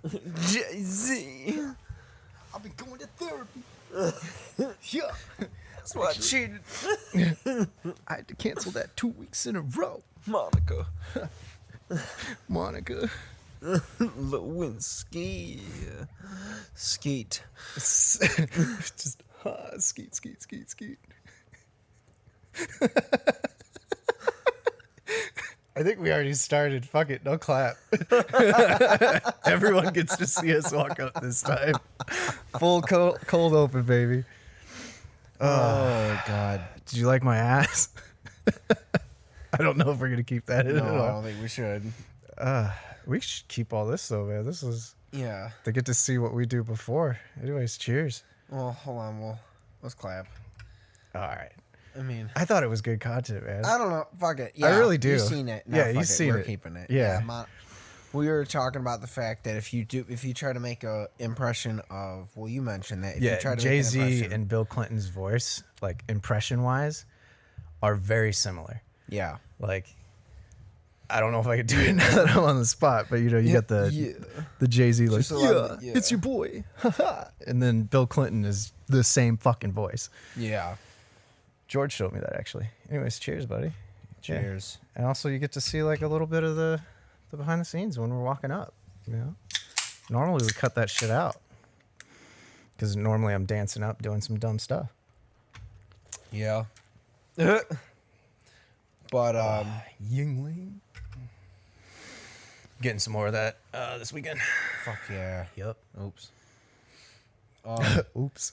Jay-Z. I'll be going to therapy. Yeah. That's why I cheated. I had to cancel that 2 weeks in a row. Monica. Monica. Lewinsky. Skeet. Just skeet, skeet, skeet, skeet. I think we already started. Fuck it, no clap. Everyone gets to see us walk up this time. Full cold open, baby. Oh, God. Did you like my ass? I don't know if we're gonna keep that in. No, I don't think we should. We should keep all this though, man. This is Yeah. they get to see what we do before. Anyways, cheers. Well, hold on. Let's clap. All right. I mean, I thought it was good content, man. I don't know. Fuck it. Yeah, I really do. You've seen it. No, Yeah, fuck you've it. seen We're it. keeping it. Yeah. We were talking about the fact that if you try to make a impression of, well, you mentioned that. If you try to make an Jay-Z impression- and Bill Clinton's voice, like impression-wise, are very similar. Yeah. Like, I don't know if I could do it now that I'm on the spot, but you know, you got the Jay-Z like, Just a lot of- it's your boy, and then Bill Clinton is the same fucking voice. Yeah. George showed me that actually. Anyways, cheers, buddy. Yeah. Cheers. And also, you get to see like a little bit of the behind the scenes when we're walking up. You know, normally we cut that shit out because normally I'm dancing up doing some dumb stuff. Yeah. But Yingling. Getting some more of that this weekend. fuck yeah. Yep. Oops. Oops.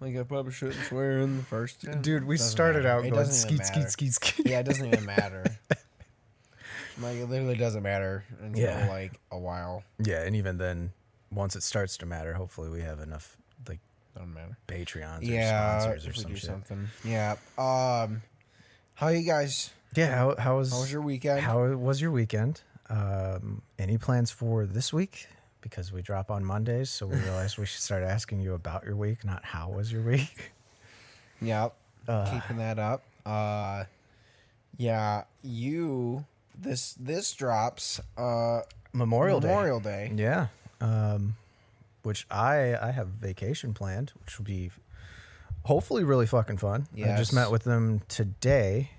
Like I probably shouldn't swear in the first. Dude, we Doesn't started matter. out It going doesn't even skeet, matter. skeet, skeet, skeet. Yeah, it doesn't even matter. Like it literally doesn't matter until like a while. Yeah, and even then, once it starts to matter, hopefully we have enough like Doesn't matter. Patreons or Yeah, sponsors or if we some do shit. something. Yeah. How you guys? Yeah, how was your weekend? How was your weekend? Any plans for this week? Because we drop on Mondays, so we realized we should start asking you about your week, not how was your week. Yep. Keeping that up. Yeah. This drops. Memorial Day. Yeah. Which I have vacation planned, which will be hopefully really fucking fun. I Yes. just met with them today,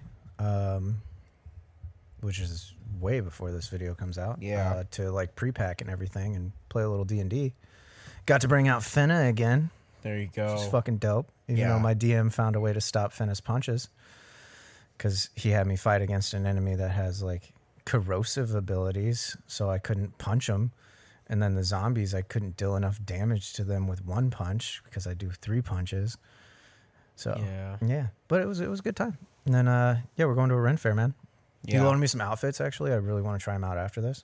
which is way before this video comes out. Yeah. To like pre-pack and everything and play a little D&D. Got to bring out Finna again, There you go. which is fucking dope. Even Yeah. though my DM found a way to stop Finna's punches. Because he had me fight against an enemy that has like corrosive abilities, so I couldn't punch him. And then the zombies, I couldn't deal enough damage to them with one punch because I do 3 punches. So yeah, but it was a good time. And then we're going to a Ren Fair, man. Yeah. He loaned me some outfits. Actually, I really want to try them out after this.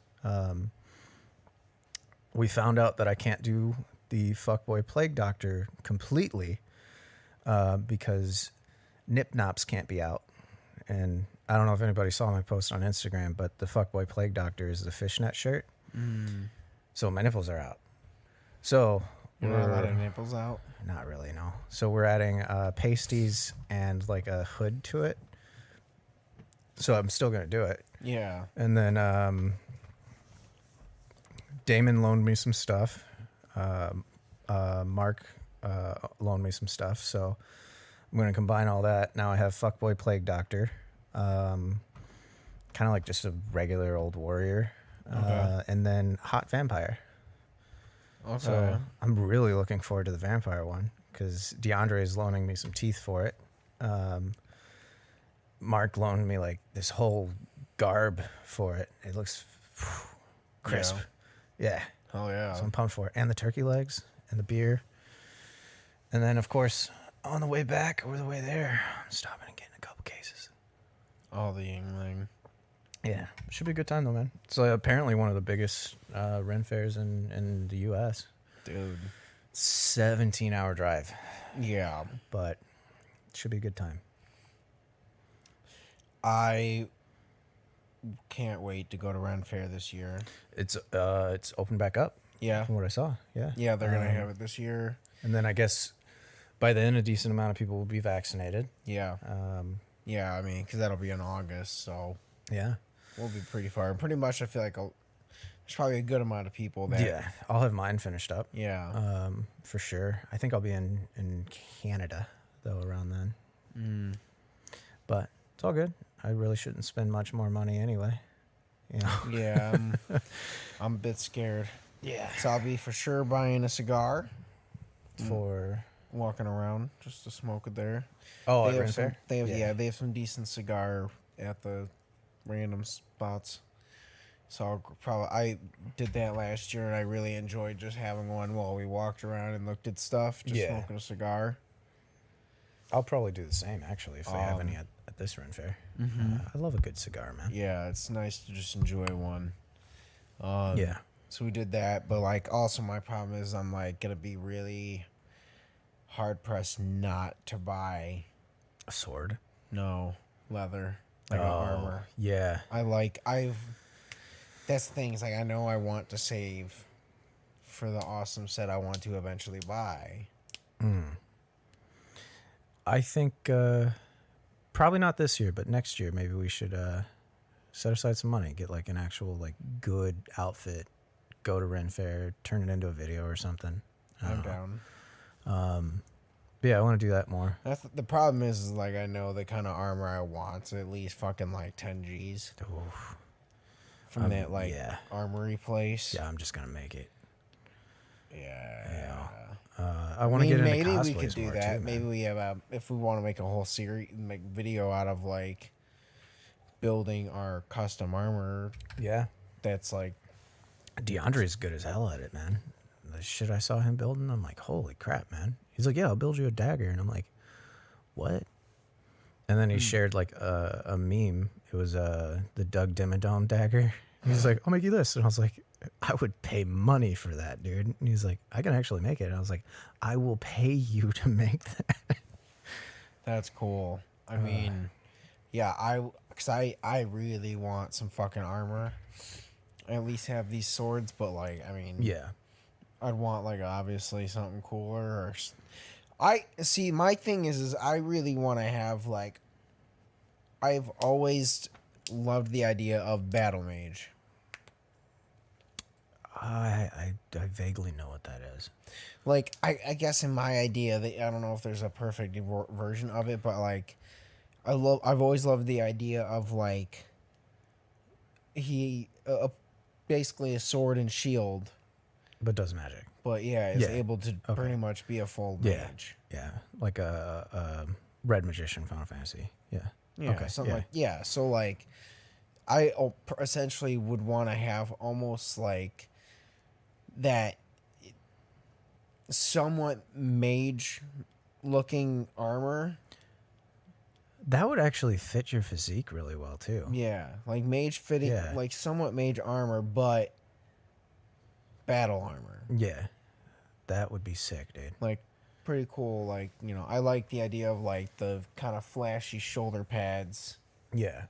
We found out that I can't do the Fuckboy Plague Doctor completely because Nip Nops can't be out. And I don't know if anybody saw my post on Instagram, but the Fuckboy Plague Doctor is the fishnet shirt. So my nipples are out. So You're not allowed nipples out. not really, no. So we're adding pasties and like a hood to it. So I'm still going to do it. Yeah. And then Damon loaned me some stuff. Mark loaned me some stuff. So I'm going to combine all that. Now I have Fuckboy Plague Doctor. Kind of like just a regular old warrior. Okay. And then Hot Vampire. Okay. So I'm really looking forward to the vampire one because DeAndre is loaning me some teeth for it. Mark loaned me like this whole garb for it. It looks crisp. Yeah. Oh yeah. So I'm pumped for it. And the turkey legs and the beer. And then, of course, on the way back or the way there, I'm stopping and getting a couple cases. All the Yingling. Yeah. Should be a good time, though, man. It's apparently one of the biggest Ren fairs in the U.S. Dude. 17-hour drive. Yeah. But it should be a good time. I can't wait to go to Ren Fair this year. It's opened back up Yeah. from what I saw. Yeah. Yeah, they're going to have it this year. And then I guess by then a decent amount of people will be vaccinated. Yeah. Yeah, I mean, because that'll be in August, so Yeah. we'll be pretty far. Pretty much, I feel like there's probably a good amount of people that. Yeah, I'll have mine finished up. Yeah. For sure. I think I'll be in Canada though around then. But it's all good. I really shouldn't spend much more money anyway. You know? Yeah. I'm a bit scared. Yeah. So I'll be for sure buying a cigar For walking around just to smoke it there. oh, They at have Ren some, Fair? they have they have some decent cigar at the random spots. So I did that last year and I really enjoyed just having one while we walked around and looked at stuff, just smoking a cigar. I'll probably do the same actually if they have any at this Ren Fair. I love a good cigar, man. Yeah, it's nice to just enjoy one. Yeah. So we did that, but like also my problem is I'm like gonna be really hard pressed not to buy A sword. leather, like an armor. Yeah. That's the thing, is like I know I want to save for the awesome set I want to eventually buy. I think probably not this year, but next year maybe we should set aside some money, get like an actual like good outfit, go to Ren Fair, turn it into a video or something. I'm down. Yeah, I want to do that more. That's the problem is like I know the kind of armor I want's at least fucking like 10 G's Oof. from that like armory place. Yeah, I'm just gonna make it. Yeah. I want to get into maybe cosplays we could do more, that. too, Maybe man. we have if we want to make a whole series, make video out of like building our custom armor. Yeah. That's like DeAndre's good as hell at it, man. The shit I saw him building, I'm like, holy crap, man. He's like, yeah, I'll build you a dagger. And I'm like, what? And then he shared like a meme. It was the Doug Dimmadome dagger. He's like, I'll make you this. And I was like, I would pay money for that, dude. And he's like, I can actually make it. And I was like, I will pay you to make that. That's cool. I mean, yeah, I really want some fucking armor. I at least have these swords, but like, I mean, Yeah. I'd want like obviously something cooler. Or I see. My thing is I really want to have like. I've always loved the idea of battle mage. I vaguely know what that is. Like I guess in my idea, I don't know if there's a perfect version of it, but like I've always loved the idea of like he basically a sword and shield, But does magic. but is able to pretty much be a full mage. Yeah. Like a red magician Final Fantasy. Yeah. Yeah, Okay. something like So like, I essentially would want to have almost like that somewhat mage looking armor. That would actually fit your physique really well too. Yeah, like mage fitting, like somewhat mage armor, but battle armor. Yeah. That would be sick, dude. Like pretty cool. Like, you know, I like the idea of like the kind of flashy shoulder pads. Yeah.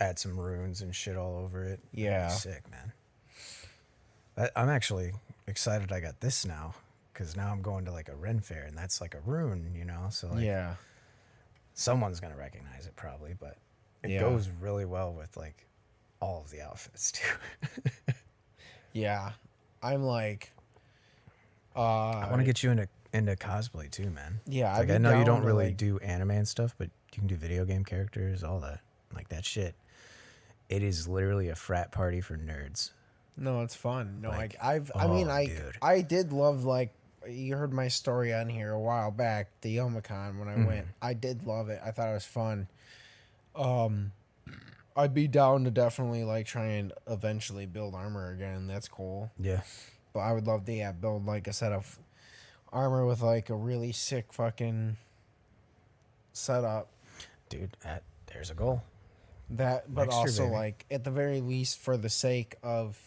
Add some runes and shit all over it. Yeah. That'd be sick, man. I'm actually excited I got this now, because now I'm going to like a Ren Fair and that's like a rune, you know? So like, Yeah. someone's going to recognize it probably, but it goes really well with like all of the outfits too. Yeah. I'm like, I want to get you into cosplay too, man. Yeah, like, I know you don't really do anime and stuff, but you can do video game characters, all that. Like that shit. It is literally a frat party for nerds. No, it's fun. No, Like, dude. I did love, like, you heard my story on here a while back, the Yomicon when I went. I did love it. I thought it was fun. I'd be down to definitely like try and eventually build armor again. That's cool. Yeah. But I would love to build like a set of armor with like a really sick fucking setup. Dude, there's a goal. That, but Next year, also baby. like at the very least, for the sake of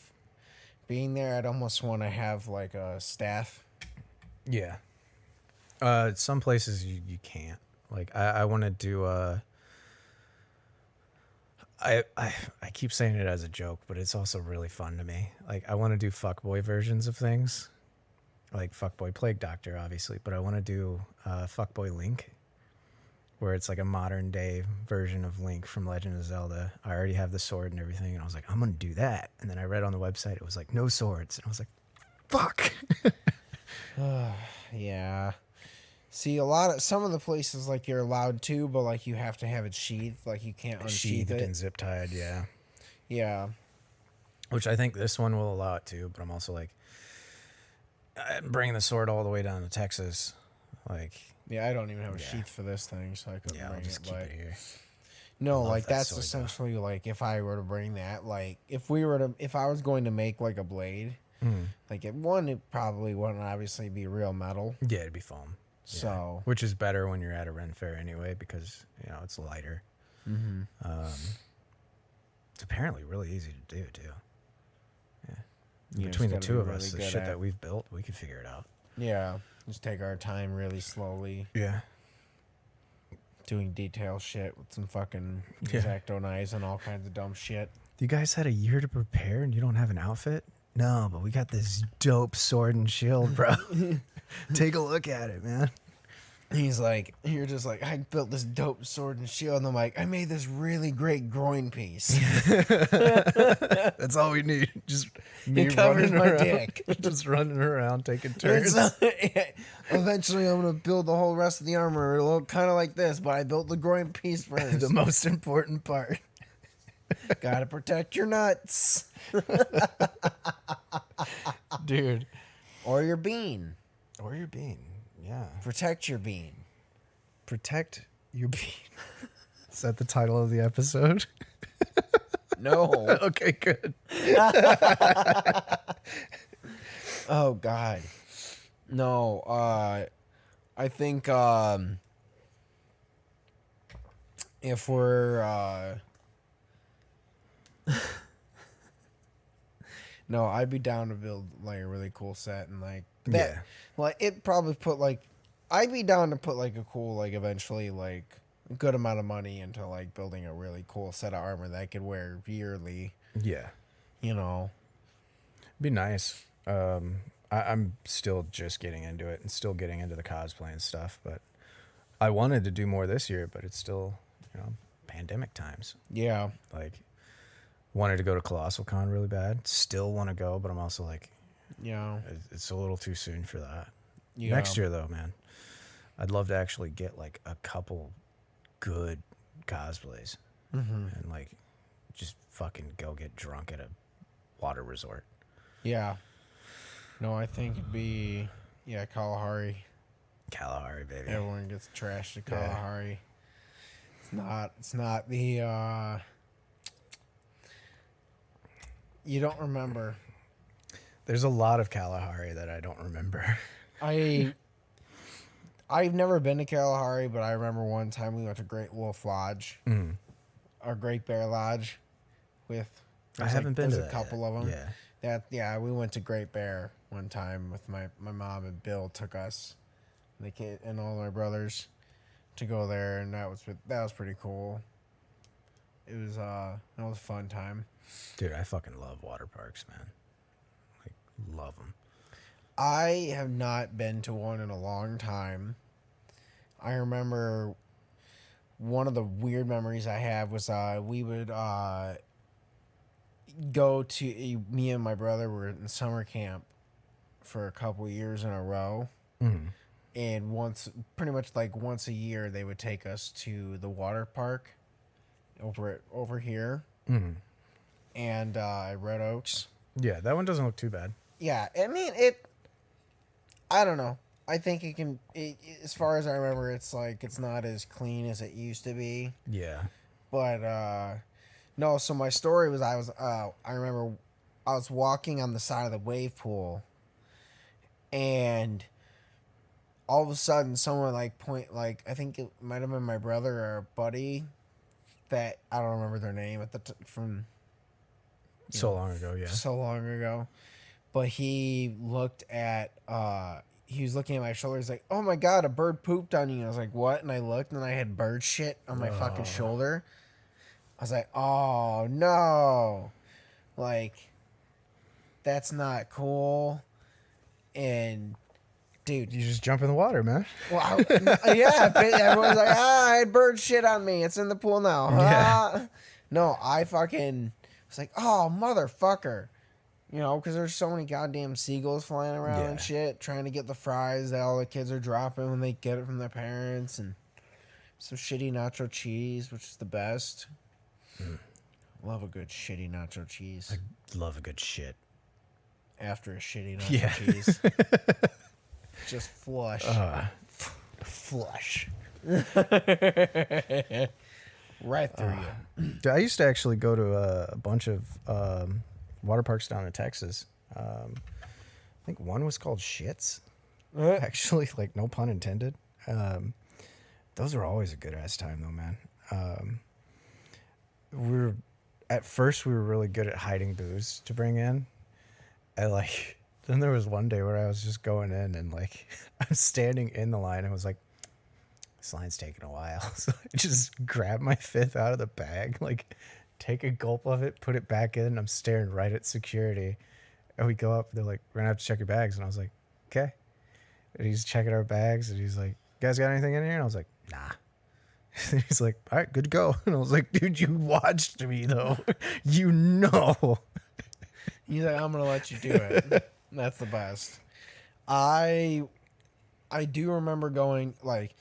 being there, I'd almost want to have like a staff. Yeah. Some places you can't. Like I want to do I keep saying it as a joke, but it's also really fun to me. Like I want to do fuckboy versions of things. Like fuckboy Plague Doctor, obviously, but I want to do fuckboy Link. where it's like a modern day version of Link from Legend of Zelda. I already have the sword and everything, and I was like, I'm gonna do that. And then I read on the website it was like no swords, and I was like, fuck. Yeah. See, some of the places like you're allowed to, but like you have to have it sheathed. Like you can't unsheath Sheathed it. and zip tied, yeah. Yeah. Which I think this one will allow it to, but I'm also like, I'm bringing the sword all the way down to Texas. Like, Yeah, I don't even have a sheath for this thing, so I couldn't yeah, I'll bring just it. keep But it here. no, love like that that's sword, though. essentially like if I were to bring that, like if I was going to make like a blade, like it probably wouldn't obviously be real metal. Yeah, it'd be foam. Yeah. So Which is better when you're at a Ren Fair anyway, because, you know, it's lighter. It's apparently really easy to do, too. Yeah. You Between the just two gotta of be us, really the good shit at- that we've built, we could figure it out. yeah, just take our time really slowly, Yeah. doing detail shit with some fucking Yeah. X-Acto knives and all kinds of dumb shit. You guys had a year to prepare and you don't have an outfit? No, but we got this dope sword and shield, bro. Take a look at it, man. He's like, you're just like, I built this dope sword and shield, and I'm like, I made this really great groin piece. That's all we need. Just me It covers running my around, dick. just running around taking turns. Eventually, I'm gonna build the whole rest of the armor. It'll look kind of like this, but I built the groin piece first. The most important part. Gotta protect your nuts Dude. or your bean. Or your bean. Yeah. Protect your bean. Protect your bean. Is that the title of the episode? No. Okay, good. Oh God. No. I think if we're no, I'd be down to build like a really cool set and like that. Yeah. Like it probably put like I'd be down to put like a cool like eventually like a good amount of money into like building a really cool set of armor that I could wear yearly. Yeah. You know. Be nice. I'm still just getting into it and still getting into the cosplay and stuff, but I wanted to do more this year, but it's still, you know, pandemic times. Yeah. Like, wanted to go to Colossal Con really bad. Still want to go, but I'm also like, Yeah. it's a little too soon for that. Yeah. Next year, though, man, I'd love to actually get like a couple good cosplays and like just fucking go get drunk at a water resort. Yeah. No, I think it'd be Kalahari. Kalahari, baby. Everyone gets trashed at Kalahari. It's not the you don't remember. There's a lot of Kalahari that I don't remember. I've never been to Kalahari, but I remember one time we went to Great Wolf Lodge. Or Great Bear Lodge with I haven't been to a couple of them. Yeah. We went to Great Bear one time with my mom, and Bill took us, the kid and all my brothers, to go there, and that was pretty cool. It was that was a fun time. Dude, I fucking love water parks, man. Like, love them. I have not been to one in a long time. I remember one of the weird memories I have was we would go to me and my brother were in summer camp for a couple years in a row, and pretty much like once a year they would take us to the water park over here, and Red Oaks. Yeah, that one doesn't look too bad. Yeah, I mean I don't know. I think it can. As far as I remember, it's like it's not as clean as it used to be. Yeah. But no. So my story was I remember I was walking on the side of the wave pool, and all of a sudden someone I think it might have been my brother or a buddy that I don't remember their name from So long ago. But he looked at he was looking at my shoulder. He's like, "Oh my God, a bird pooped on you." And I was like, "What?" And I looked, and I had bird shit on my fucking shoulder. I was like, "Oh no, like that's not cool." And dude. You just jump in the water, man. Well, yeah, everyone's like, I had bird shit on me. It's in the pool now. Yeah. No, I fucking was like, oh, motherfucker. You know, because there's so many goddamn seagulls flying around and shit, trying to get the fries that all the kids are dropping when they get it from their parents, and some shitty nacho cheese, which is the best. Love a good shitty nacho cheese. I love a good shit. After a shitty nacho cheese. Just flush. Flush. Right through you. I used to actually go to a bunch of water parks down in Texas. I think one was called Shits. Actually, like, no pun intended. Those were always a good ass time, though, man. At first we were really good at hiding booze to bring in. And like, then there was one day where I was just going in and like, I was standing in the line and was like, this line's taking a while. So I just grabbed my fifth out of the bag, like, take a gulp of it, put it back in. I'm staring right at security. And we go up, they're like, we're gonna have to check your bags. And I was like, okay. And he's checking our bags and he's like, you guys got anything in here? And I was like, nah. And he's like, all right, good to go. And I was like, dude, you watched me though. You know. He's like, I'm gonna let you do it. That's the best. I do remember going, like,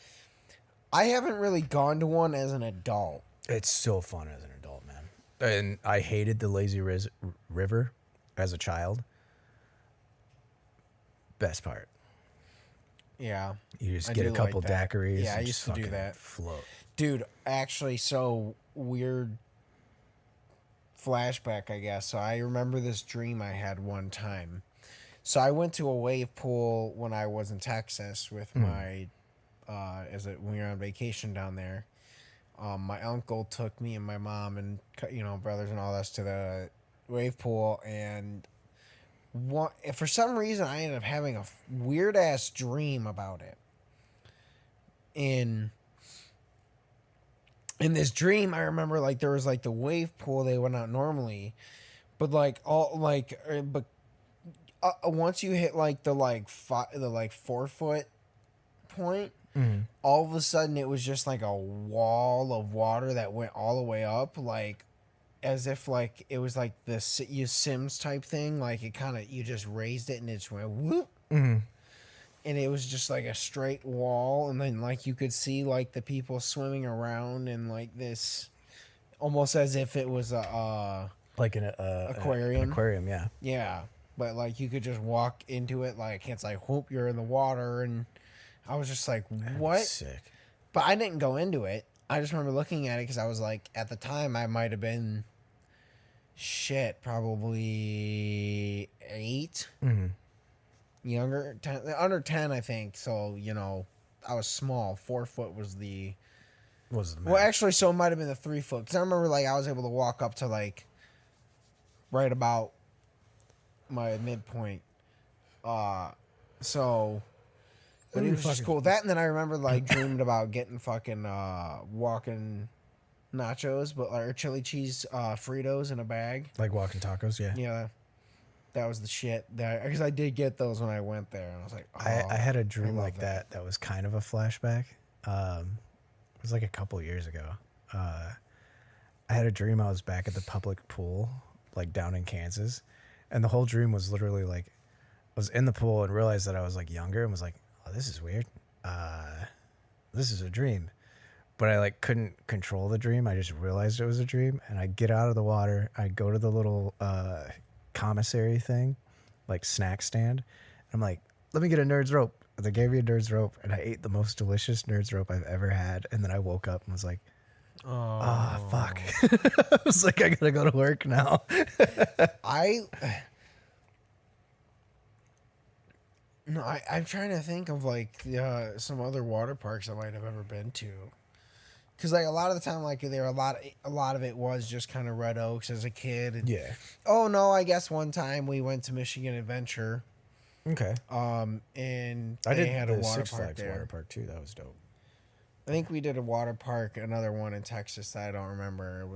I haven't really gone to one as an adult. It's so fun as an adult, man. And I hated the lazy river as a child. Best part. Yeah. You just get a couple daiquiris. Yeah, I used to do that. Float. Dude, actually, so weird flashback, I guess. So I remember this dream I had one time. So I went to a wave pool when I was in Texas with my, when we were on vacation down there. My uncle took me and my mom and, brothers and all us to the wave pool, and for some reason I ended up having a weird ass dream about it. In this dream, I remember, like, there was, like, the wave pool they went out normally, but, like, once you hit, like, the 4 foot point, all of a sudden it was just like a wall of water that went all the way up, like, as if, like, it was like the Sims type thing, like, it kind of, you just raised it and it just went whoop. And it was just like a straight wall, and then, like, you could see, like, the people swimming around in, like, this, almost as if it was like an aquarium. An aquarium, yeah. Yeah, but, like, you could just walk into it, like, it's like, whoop, you're in the water, and I was just like, what? Sick. But I didn't go into it. I just remember looking at it because I was like, at the time, I might have been, probably 8. Younger, 10, under 10, I think. So, I was small. 4 foot was the max. Well, actually, so it might have been the 3 foot. Because I remember, like, I was able to walk up to, like, right about my midpoint. So, but it was just cool. That, and then I remember, like, dreaming about getting fucking walking nachos, or chili cheese Fritos in a bag. Like walking tacos, yeah. Yeah. That was the shit. Because I did get those when I went there. And I was like, oh, I had a dream like that was kind of a flashback. It was like a couple years ago. I had a dream I was back at the public pool, like down in Kansas. And the whole dream was literally like, I was in the pool and realized that I was like younger and was like, oh, this is weird. This is a dream. But I like couldn't control the dream. I just realized it was a dream. And I get out of the water. I go to the little commissary thing, like snack stand. I'm like, let me get a Nerd's rope. They gave me a Nerd's rope, and I ate the most delicious Nerd's rope I've ever had. And then I woke up and was like, oh fuck. I was like, I gotta go to work now. I'm trying to think of, like, some other water parks I might have ever been to. Because, like, a lot of the time, like, a lot of it was just kind of Red Oaks as a kid. And, Yeah. oh, no, I guess one time we went to Michigan Adventure. Okay. And I they did had the a water Six park Flags there. water park, too. That was dope. I think we did a water park, another one in Texas that I don't remember.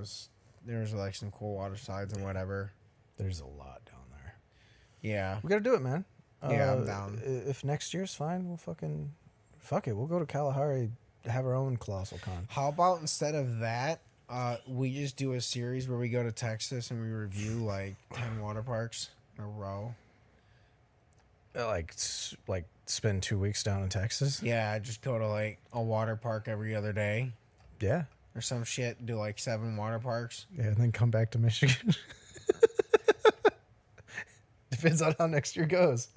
There was, like, some cool water slides and whatever. There's a lot down there. Yeah. We gotta do it, man. Yeah, I'm down. If next year's fine, we'll fuck it. We'll go to Kalahari, have our own Colossal Con. How about instead of that, we just do a series where we go to Texas and we review like 10 water parks in a row. Like spend 2 weeks down in Texas. Yeah, just go to like a water park every other day Yeah. or some shit. Do like 7 water parks. Yeah, and then come back to Michigan. Depends on how next year goes.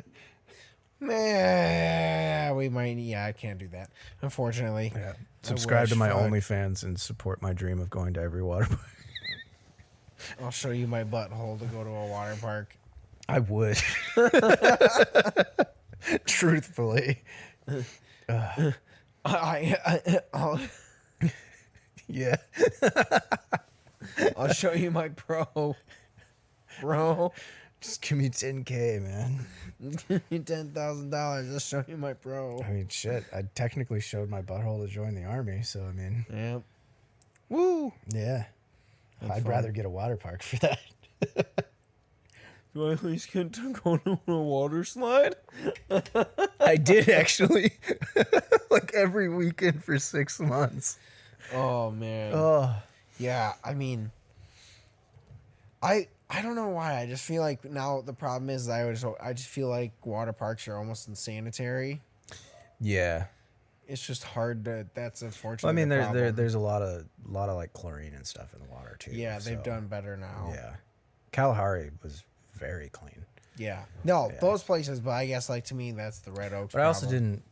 Nah, we might. Yeah, I can't do that, unfortunately. Yeah. Subscribe to wish, my fuck. OnlyFans and support my dream of going to every water park. I'll show you my butthole to go to a water park. I would. Truthfully. I'll Yeah. show you my bro. Just give me $10K, man. Give me $10,000. I'll show you my bro. I mean, shit. I technically showed my butthole to join the army, so I mean, Yep. woo. Yeah. That's I'd fun. rather get a water park for that. Do I at least get to go to a water slide? I did actually, like every weekend for 6 months. Oh man. Oh, Yeah, I mean, I don't know why. I just feel like now the problem is I just feel like water parks are almost insanitary. yeah. It's just hard to. That's unfortunate. Well, I mean, there's a lot of like chlorine and stuff in the water too. Yeah, they've so, done better now. Yeah, Kalahari was very clean. Yeah. No, Yeah. those places, but I guess like to me that's the Red Oaks. But I also problem.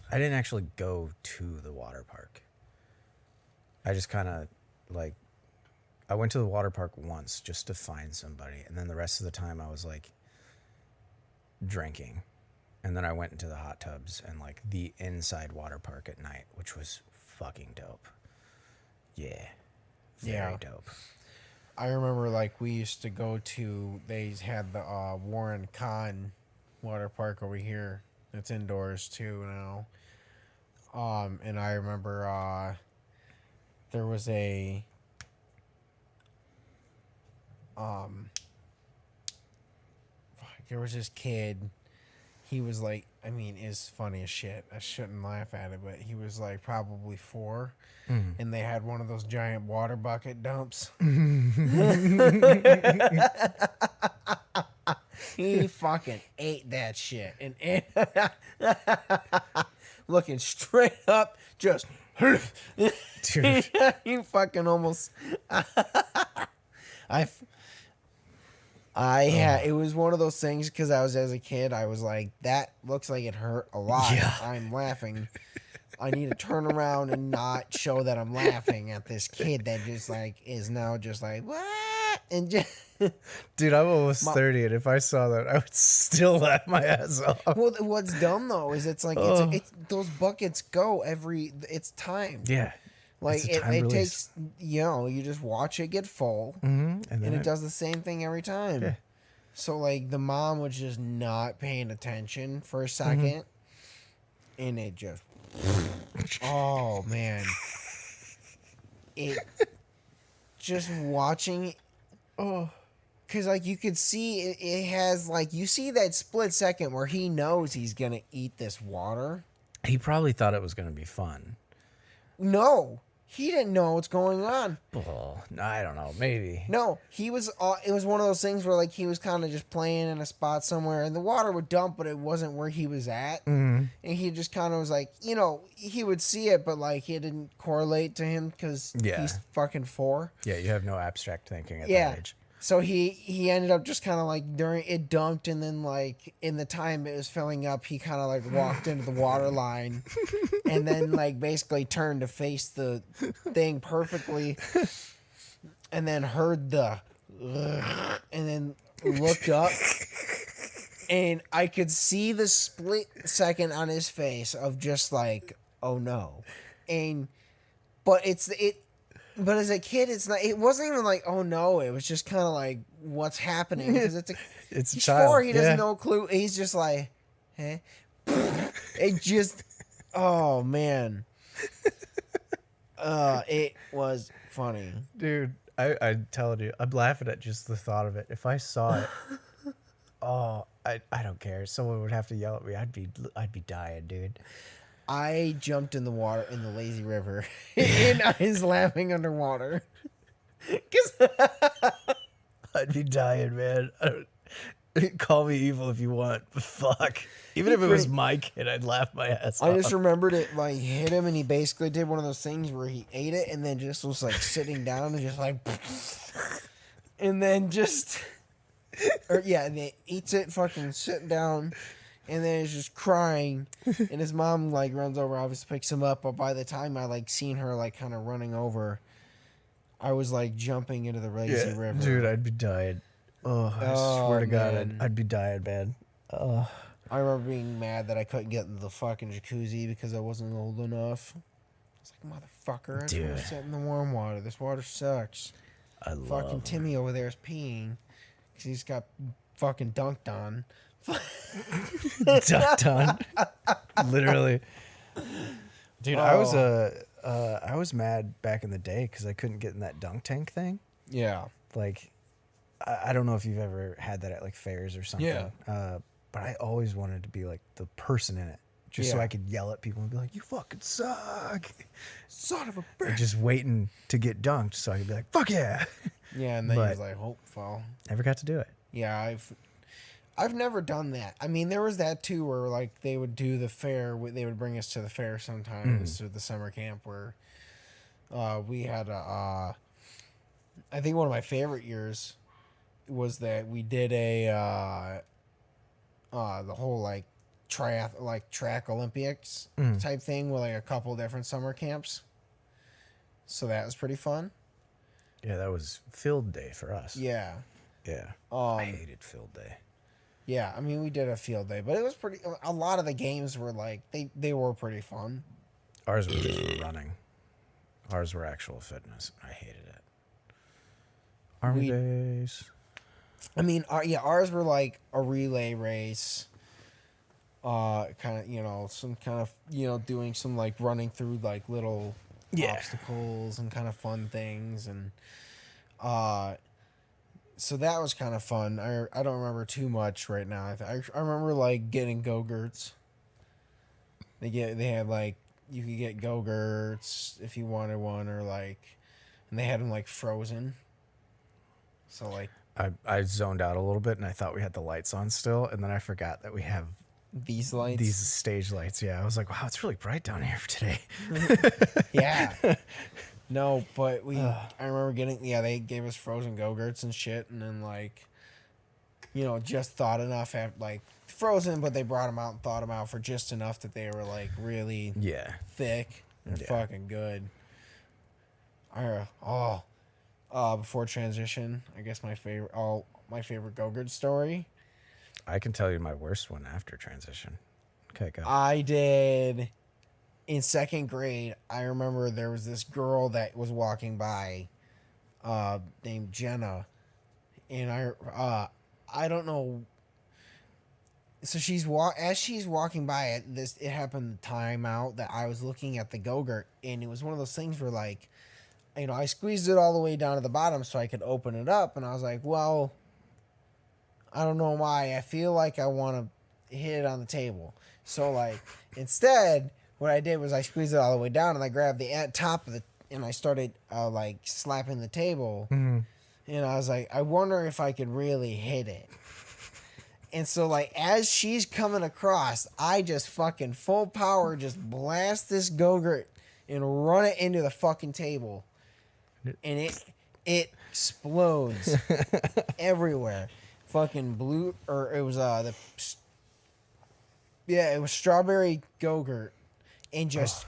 I didn't actually go to the water park. I just kind of like, I went to the water park once just to find somebody, and then the rest of the time I was like drinking, and then I went into the hot tubs and like the inside water park at night, which was fucking dope. Yeah, very Yeah. dope. I remember like we used to go to. They had the Warren Con water park over here. It's indoors too now. And I remember there was a there was this kid. He was like, I mean, it's funny as shit. I shouldn't laugh at it, but he was like probably 4, and they had one of those giant water bucket dumps. He fucking ate that shit and looking straight up, just Dude. he fucking almost. I had, it was one of those things because I was as a kid, I was like, that looks like it hurt a lot. Yeah. I'm laughing. I need to turn around and not show that I'm laughing at this kid that just like is now just like what and just. Dude, I'm almost 30, and if I saw that, I would still laugh my ass off. Well, what's dumb though is it's like it's those buckets go it's timed. Yeah. Like It's a time it release. takes, you just watch it get full, Mm-hmm. And then and it does the same thing every time. Yeah. So like the mom was just not paying attention for a Mm-hmm. second, and it just, oh man, it just watching, because like you could see it has like you see that split second where he knows he's gonna eat this water. He probably thought it was going to be fun. No, he didn't know what's going on. Oh, I don't know. Maybe. No, he was. It was one of those things where like he was kind of just playing in a spot somewhere, and the water would dump, but it wasn't where he was at, and he just kind of was like, he would see it, but like it didn't correlate to him because Yeah. he's fucking 4. Yeah, you have no abstract thinking at Yeah. that age. So he ended up just kind of like during it dumped, and then like in the time it was filling up, he kind of like walked into the water line, and then like basically turned to face the thing perfectly, and then heard the, and then looked up, and I could see the split second on his face of just like, oh no, But as a kid, it's not. It wasn't even like, oh no. It was just kind of like, what's happening? Because It's a he's child. 4. He doesn't Yeah. no clue. He's just like, eh. It just, oh man. It was funny. Dude, I'm telling you, I'm laughing at just the thought of it. If I saw it, I don't care. Someone would have to yell at me. I'd be dying, dude. I jumped in the water in the lazy river, and I was laughing underwater. 'Cause I'd be dying, man. Call me evil if you want, but fuck. Even if it was pretty- my kid, I'd laugh my ass I off. just remembered it like hit him, and he basically did one of those things where he ate it and then just was like sitting down and just like, and then just, or yeah, and then eats it, fucking sitting down, and then is just crying, and his mom like runs over, obviously picks him up, but by the time I like seen her like kind of running over, I was like jumping into the lazy river, dude, I'd be dying. Oh, I swear to God, man. I'd be dying, man. Oh, I remember being mad that I couldn't get in the fucking jacuzzi because I wasn't old enough. I was like, motherfucker, I just want Dude. to sit in the warm water. This water sucks. I love Fucking Timmy over there is peeing because he's got fucking dunked on. ducked on. Literally, dude. I was mad back in the day because I couldn't get in that dunk tank thing. Yeah. Like, I don't know if you've ever had that at like fairs or something. Yeah. But I always wanted to be like the person in it, just so Yeah. I could yell at people and be like, "You fucking suck, Son of a and bitch. just waiting to get dunked so I could be like, "Fuck yeah!" Yeah, and then he But- was like, hopeful. Never got to do it. Yeah, I've never done that. I mean, there was that too where like they would do the fair. They would bring us to the fair sometimes to the summer camp where we had a. I think one of my favorite years was that we did the whole like track Olympics type thing with like a couple different summer camps. So that was pretty fun. Yeah, that was field day for us. Yeah. Yeah, I Um, hated field day. yeah, I mean we did a field day, but it was pretty. A lot of the games were like they were pretty fun. Ours was running. Ours were actual fitness. I hated it. Army base. I mean, ours were like a relay race. Kind of, some kind of, doing some like running through like little obstacles and kind of fun things, and so that was kind of fun. I don't remember too much right now. I remember like getting Go-Gurts. They had like you could get Go-Gurts if you wanted one, or like, and they had them like frozen. So like I zoned out a little bit and I thought we had the lights on still, and then I forgot that we have these lights. these stage lights. Yeah, I was like, wow, it's really bright down here for today. Yeah. No, but I remember they gave us frozen Go-Gurts and shit, and then like, just thought enough at like frozen, but they brought them out and thawed them out for just enough that they were like really thick and fucking good. Before transition, I guess my favorite Go-Gurt story. I can tell you my worst one after transition. Okay, go. I did in second grade. I remember there was this girl that was walking by, named Jenna, and I don't know. So as she's walking by it happened the time out that I was looking at the Go-Gurt, and it was one of those things where like, I squeezed it all the way down to the bottom so I could open it up, and I was like, well, I don't know why. I feel like I want to hit it on the table. So, like, instead, what I did was I squeezed it all the way down, and I grabbed the top of and I started, like, slapping the table. Mm-hmm. And I was like, I wonder if I could really hit it. And so, like, as she's coming across, I just fucking full power just blast this Go-Gurt and run it into the fucking table. And it explodes everywhere. Fucking blue, or it was it was strawberry Go-Gurt, and just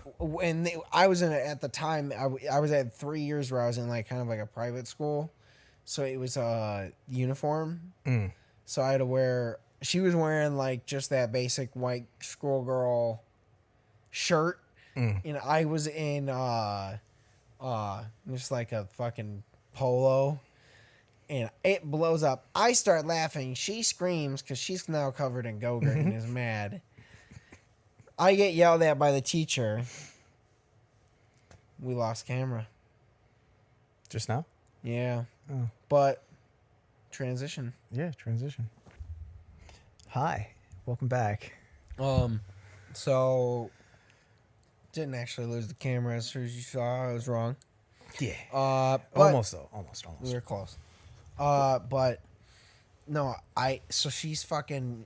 I was in it at the time. I was at 3 years where I was in like kind of like a private school, so it was uniform. So I had to wear. She was wearing like just that basic white schoolgirl shirt, and I was in just like a fucking polo, and it blows up. I start laughing. She screams because she's now covered in Go-Gurt and is mad. I get yelled at by the teacher. We lost camera. Just now? Yeah. Oh. But transition. Yeah, transition. Hi. Welcome back. So didn't actually lose the camera as soon as you saw. I was wrong. Yeah. But Almost though. Almost. we were close. But no, so she's fucking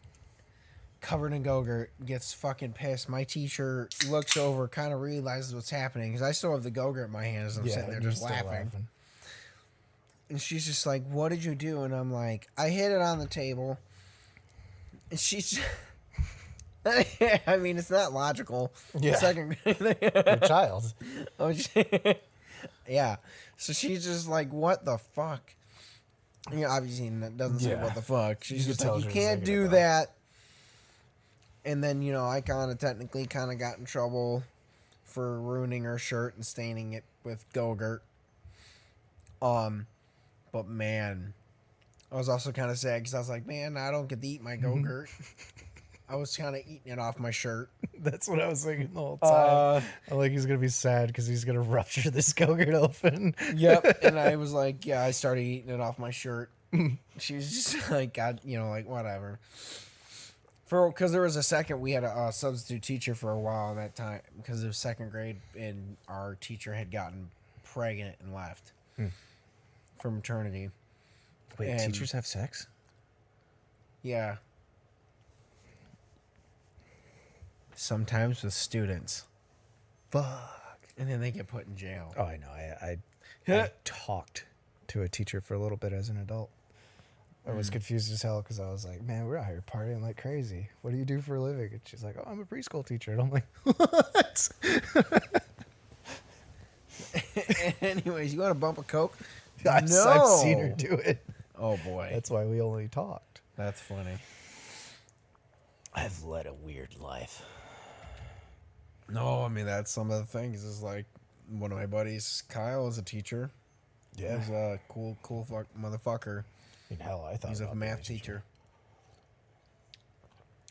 covered in GoGurt, gets fucking pissed. My teacher looks over, kind of realizes what's happening because I still have the GoGurt in my hands. I'm sitting there just laughing. And she's just like, "What did you do?" And I'm like, "I hit it on the table." And she's, I mean, it's not logical. Yeah. Second, Your child. oh, yeah. So she's just like, "What the fuck?" You know, obviously, it doesn't say what the fuck. She's just like, "You can't do that." And then, you know, I technically got in trouble for ruining her shirt and staining it with GoGurt. But man, I was also kind of sad because I was like, man, I don't get to eat my GoGurt. I was kind of eating it off my shirt. That's what I was thinking the whole time. I'm like, he's going to be sad because he's going to rupture this GoGurt open. Yep. And I was like, yeah, I started eating it off my shirt. She was just like, God, you know, like, whatever. Because there was we had a substitute teacher for a while that time because it was second grade and our teacher had gotten pregnant and left for maternity. Wait, teachers have sex? Yeah. Sometimes with students. Fuck. And then they get put in jail. Oh, I know. I talked to a teacher for a little bit as an adult. I was confused as hell because I was like, man, we're out here partying like crazy. What do you do for a living? And she's like, oh, I'm a preschool teacher. And I'm like, what? Anyways, you want to bump a Coke? I've seen her do it. Oh, boy. That's why we only talked. That's funny. I've led a weird life. No, I mean, that's some of the things. Is like one of my buddies, Kyle, is a teacher. Yeah. He's a cool motherfucker. I mean, hell, I thought he's a about math being teacher.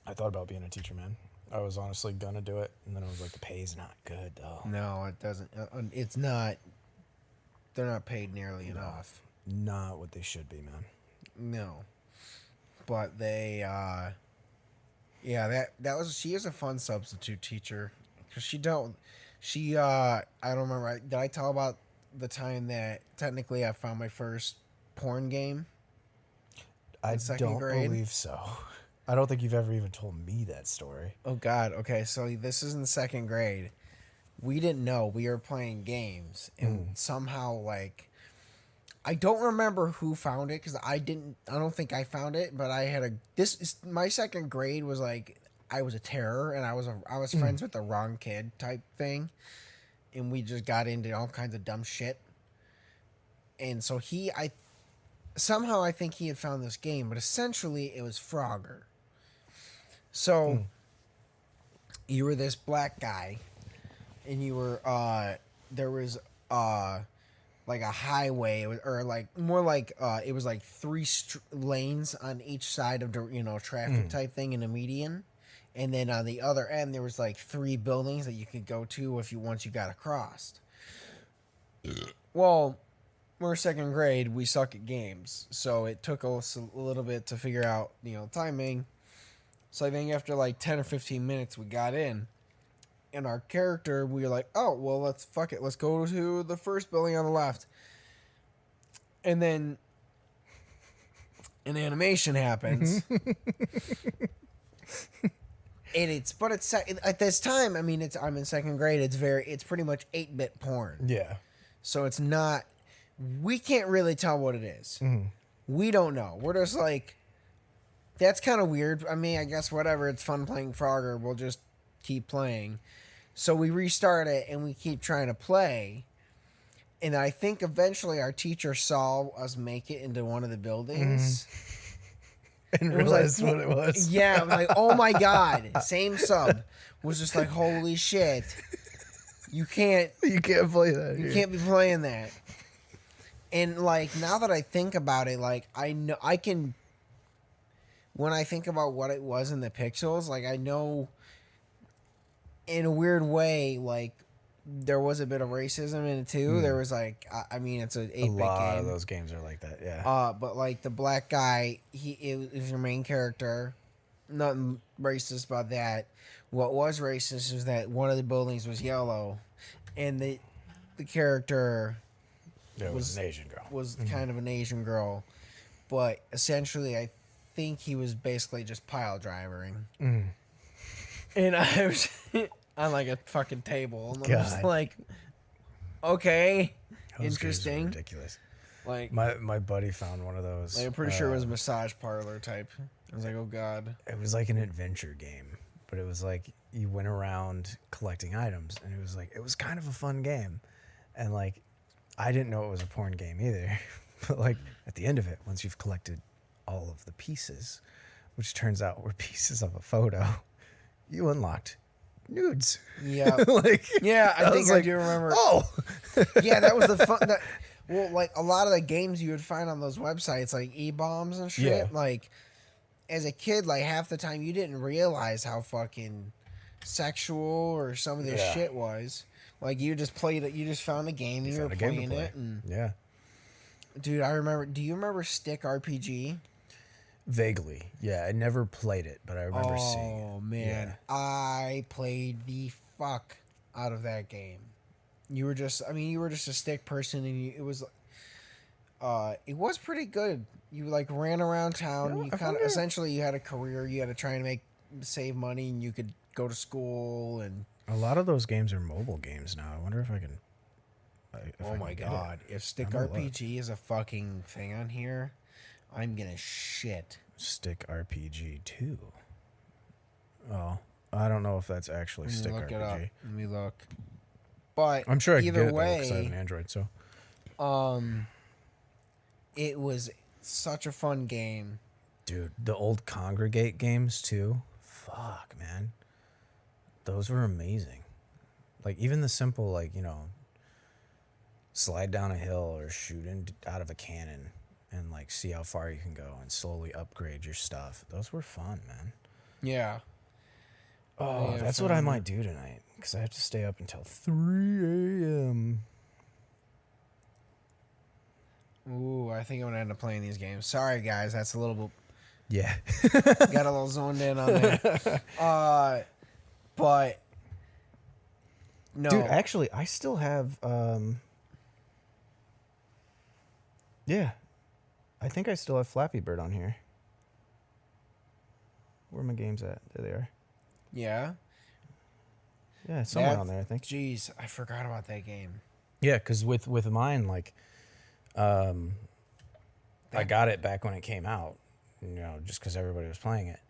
I thought about being a teacher, man. I was honestly gonna do it, and then I was like, the pay's not good, though. No, it doesn't. It's not. They're not paid nearly enough. Not what they should be, man. No, but they. Yeah, she is a fun substitute teacher because she. I don't remember. Did I tell about the time that technically I found my first porn game? I don't believe so. I don't think you've ever even told me that story. Oh, God. Okay, so this is in the second grade. We didn't know. We were playing games, and somehow, like, I don't remember who found it, because I don't think I found it, but I had my second grade was, like, I was a terror, and I was friends with the wrong kid type thing, and we just got into all kinds of dumb shit. And so somehow I think he had found this game, but essentially it was Frogger. So you were this black guy, and you were there was like a highway, or like more like it was like three lanes on each side of the traffic type thing in a median, and then on the other end there was like 3 buildings that you could go to once you got across. Well, we're second grade, we suck at games, so it took us a little bit to figure out, timing. So I think after like 10 or 15 minutes, we got in, and our character, we were like, oh, well, let's go to the first building on the left. And then an animation happens. But it's at this time, I mean, I'm in second grade, it's pretty much 8-bit porn. Yeah. So it's not, we can't really tell what it is. We don't know. We're just like, that's kind of weird. I mean, I guess whatever. It's fun playing Frogger. We'll just keep playing. So we restart it, and we keep trying to play. And I think eventually our teacher saw us make it into one of the buildings. And realized what it was. Yeah, was like, oh my God. Same sub. Was just like, holy shit. You can't play that. You can't be playing that. And like, now that I think about it, like, I know I can, when I think about what it was in the pixels, like, I know in a weird way, like, there was a bit of racism in it too. There was like, I mean, it's an 8-bit game. A lot of those games are like that, yeah. But like the black guy, it was your main character, nothing racist about that. What was racist is that one of the buildings was yellow, and the character There was an Asian girl. was kind of an Asian girl, but essentially, I think he was basically just pile driving. And I was on like a fucking table, and I'm just God. like, okay, Those games were interesting. ridiculous. Like, My buddy found one of those. I'm pretty sure it was a massage parlor type. I was like, oh god. It was like an adventure game, but it was like you went around collecting items, and it was kind of a fun game. And like, I didn't know it was a porn game either, but like at the end of it, once you've collected all of the pieces, which turns out were pieces of a photo, you unlocked nudes. Yeah. Like, Yeah, I think was I like, do remember. Oh, Yeah, that was the fun. Well, like a lot of the games you would find on those websites, like e-bombs and shit. Yeah. Like, as a kid, like half the time you didn't realize how fucking sexual or some of this Yeah. shit was. Like you just played it. You just found a game and you were found a game to playing play. it. And Yeah, dude, I remember. Do you remember Stick RPG? vaguely. Yeah, I never played it, but I remember seeing it. Oh man, I played the fuck out of that game. You were just a stick person, and it was pretty good. You like ran around town. You know, You I kind of wonder- essentially you had a career. You had to try and save money, and you could go to school. And A lot of those games are mobile games now. I wonder if I can. oh my god, if Stick I'm gonna look. RPG is a fucking thing on here, I'm gonna shit. Stick RPG 2. Oh, I don't know if that's actually Let me Stick look it up. RPG. Let me look. But I'm sure I can either get it way, because I have an Android. So it was such a fun game. dude, the old Congregate games too. Fuck, man, those were amazing. Like even the simple, like, you know, slide down a hill or shoot out of a cannon and like see how far you can go and slowly upgrade your stuff. Those were fun, man. Yeah. Oh, Yeah, that's what I fun. might do tonight because I have to stay up until 3 a.m. Ooh, I think I'm gonna end up playing these games. Sorry, guys, that's a little Yeah. got a little zoned in on that. But no, Dude, actually, I still have. Yeah, I think I still have Flappy Bird on here. Where are my games at? There they are. yeah. Yeah, somewhere That's- on there, I think. Jeez, I forgot about that game. Yeah, because with mine, like, I got it back when it came out, you know, just because everybody was playing it,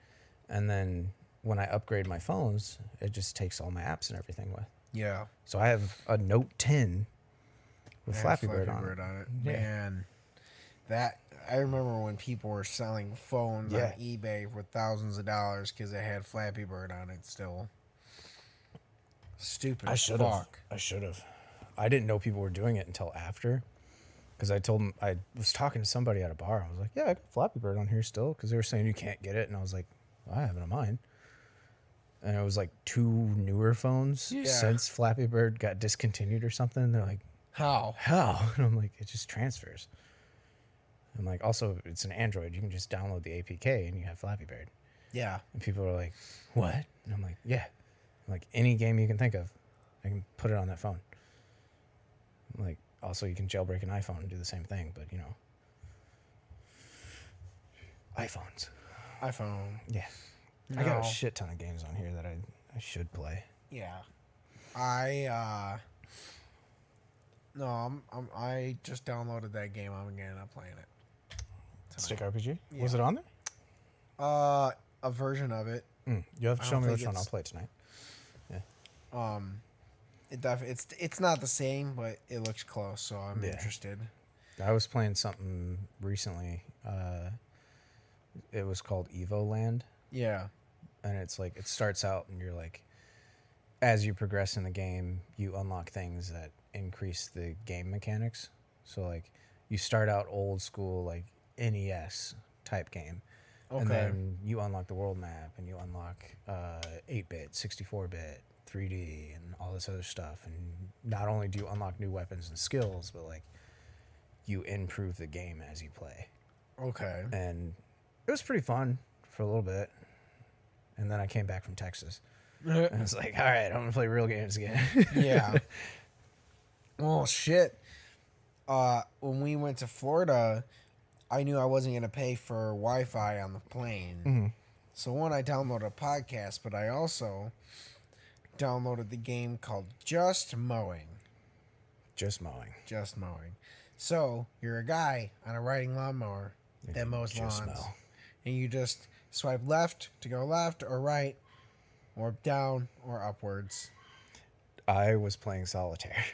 and then when I upgrade my phones, it just takes all my apps and everything with. Yeah, So I have a Note 10 with I had Flappy Bird on it. it. Yeah. Man, that I remember when people were selling phones Yeah. on eBay for thousands of dollars because they had Flappy Bird on it still. Stupid. I as should have. fuck. I should have. I didn't know people were doing it until after, because I told them I was talking to somebody at a bar. I was like, "Yeah, I got Flappy Bird on here still," because they were saying you can't get it, and I was like, well, "I have it on mine." And it was like 2 newer phones Yeah. since Flappy Bird got discontinued or something. And they're like, How? "How?" And I'm like, "It just transfers." I'm like, "Also, it's an Android. You can just download the APK and you have Flappy Bird." Yeah. And people are like, "What?" And I'm like, "Yeah." I'm like, any game you can think of, I can put it on that phone. I'm like, also, you can jailbreak an iPhone and do the same thing, but, you know. iPhones. iPhone. Yeah. I got a No. shit ton of games on here that I should play. Yeah. I just downloaded that game. I'm gonna end up playing it. Stick RPG? Yeah. Was it on there? A version of it. You have to I show don't me think which one. I'll it's- play it tonight. It's not the same, but it looks close, so I'm Yeah. interested. I was playing something recently. It was called Evo Land. Yeah. And it's like, it starts out and you're like, as you progress in the game, you unlock things that increase the game mechanics. So like, you start out old school, like NES type game. Okay. And then you unlock the world map and you unlock 8-bit, 64-bit, 3D, and all this other stuff. And not only do you unlock new weapons and skills, but like, you improve the game as you play. Okay. And it was pretty fun for a little bit. And then I came back from Texas. And it's like, all right, I'm going to play real games again. Yeah. Well, shit. When we went to Florida, I knew I wasn't going to pay for Wi-Fi on the plane. So one, I downloaded a podcast, but I also downloaded the game called Just Mowing. Just mowing. Just Mowing. So you're a guy on a riding lawnmower that mows lawns. And you just swipe left to go left or right or down or upwards. I was playing solitaire.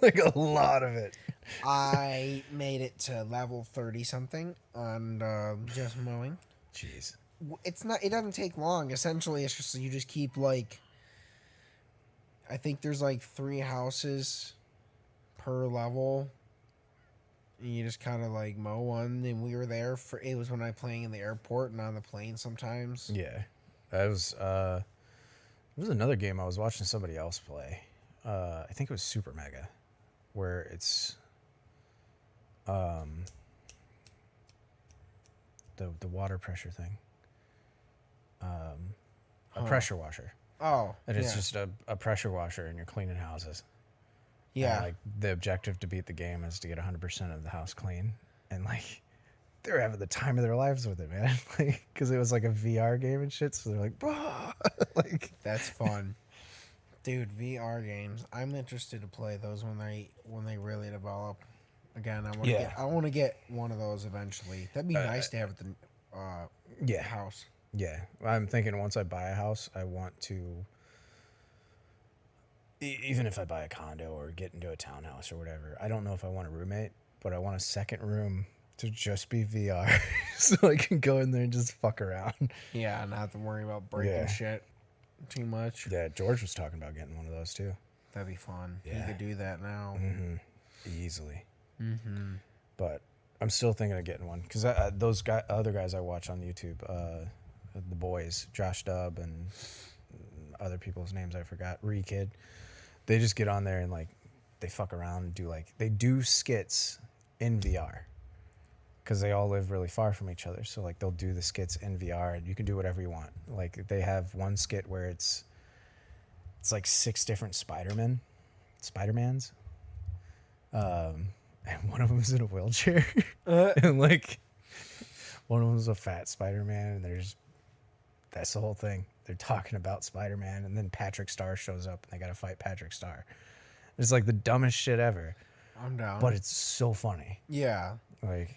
Like a lot of it. I made it to level 30 something on Just Mowing. Jeez. It doesn't take long. Essentially, it's just you just keep like, I think there's like 3 houses per level. And you just kind of like mow one. And we were there it was when I was playing in the airport and on the plane sometimes. Yeah. That was, there was another game I was watching somebody else play. I think it was Super Mega, where it's, the water pressure thing. A pressure washer. Oh, And it's just a pressure washer and you're cleaning houses. Yeah. And, like, the objective to beat the game is to get 100% of the house clean. And, like, they're having the time of their lives with it, man. Like, because it was, like, a VR game and shit. So they're like, bah! Like, that's fun. Dude, VR games. I'm interested to play those when they really develop. Again, I want to get one of those eventually. That'd be nice to have at the house. Yeah. I'm thinking once I buy a house, I want to, even if I buy a condo or get into a townhouse or whatever, I don't know if I want a roommate, but I want a second room to just be VR so I can go in there and just fuck around. Yeah, not have to worry about breaking shit too much. Yeah, George was talking about getting one of those too. That'd be fun. Yeah. You could do that now. Mm-hmm. Easily. Mm-hmm. But I'm still thinking of getting one because those other guys I watch on YouTube, the boys, Josh Dubb and other people's names I forgot, Kid, they just get on there and like they fuck around and they do skits in VR because they all live really far from each other. So like they'll do the skits in VR and you can do whatever you want. Like they have one skit where it's like 6 different Spider-Mans. And one of them is in a wheelchair. And like one of them is a fat Spider-Man and that's the whole thing. They're talking about Spider-Man and then Patrick Star shows up and they got to fight Patrick Star. It's like the dumbest shit ever. I'm down. But it's so funny. Yeah. Like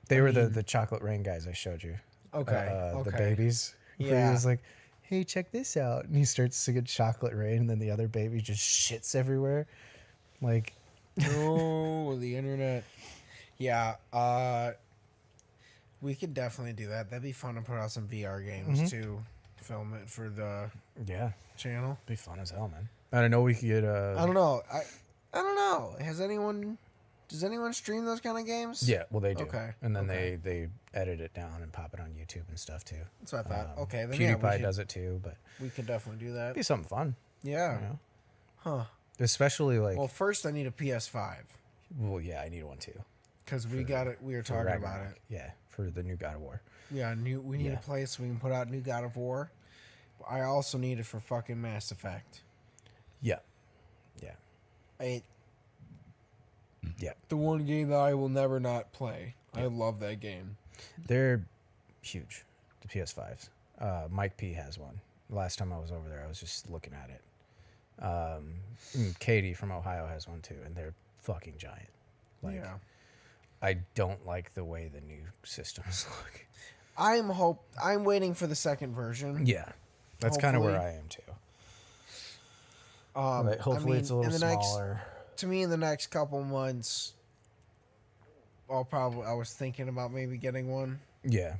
they were the Chocolate Rain guys I showed you. Okay. The babies. Yeah. He was like, hey, check this out. And he starts singing Chocolate Rain and then the other baby just shits everywhere. Like, oh, the internet. Yeah. We could definitely do that. That'd be fun to put out some VR games too. Film it for the channel. Be fun as hell, man. I don't know. We could get I don't know. I don't know. Does anyone stream those kind of games? Yeah, well they do. Okay. And then they edit it down and pop it on YouTube and stuff too. That's what I thought. Okay, then PewDiePie does it too, but we could definitely do that. It'd be something fun. Yeah. You know? Huh. Especially like. Well, first I need a PS5. Well, yeah, I need one too. Because we got it. We were talking about it. Yeah, for the new God of War. Yeah, we need a place so we can put out new God of War. I also need it for fucking Mass Effect. Yeah. Yeah. The one game that I will never not play. Yeah. I love that game. They're huge, the PS5s. Mike P has one. Last time I was over there, I was just looking at it. Katie from Ohio has one too, and they're fucking giant. Like, I don't like the way the new systems look. I'm waiting for the second version. Yeah. That's kind of where I am too. Hopefully it's a little smaller. To me, in the next couple months, I was thinking about maybe getting one. Yeah.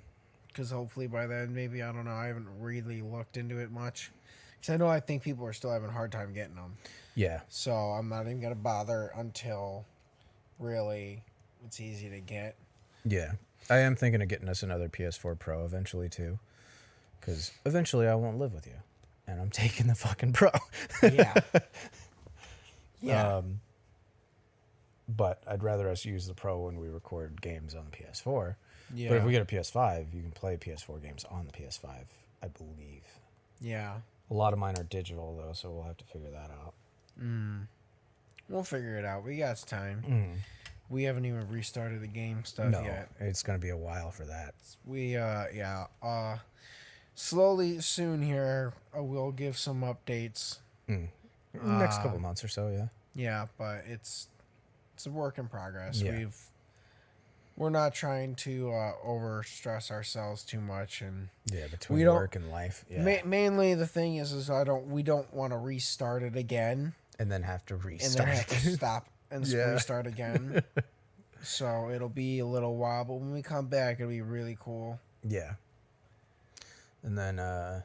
Because hopefully by then, maybe, I don't know, I haven't really looked into it much. Because I think people are still having a hard time getting them. Yeah. So I'm not even going to bother until really it's easy to get. Yeah. I am thinking of getting us another PS4 Pro eventually too. Because eventually I won't live with you. And I'm taking the fucking Pro. Yeah. Yeah. But I'd rather us use the Pro when we record games on the PS4. Yeah. But if we get a PS5, you can play PS4 games on the PS5 I believe. Yeah. A lot of mine are digital, though, so we'll have to figure that out. We'll figure it out. We got time. We haven't even restarted the game stuff No, yet. it's going to be a while for that. We, slowly soon here, we'll give some updates. Next couple months or so, yeah. Yeah, but it's a work in progress. Yeah. We're not trying to over stress ourselves too much, and between work and life. Yeah. Mainly the thing is we don't want to restart it again, and then have to restart. And then have to stop and restart again. So it'll be a little while, but when we come back, it'll be really cool. Yeah. And then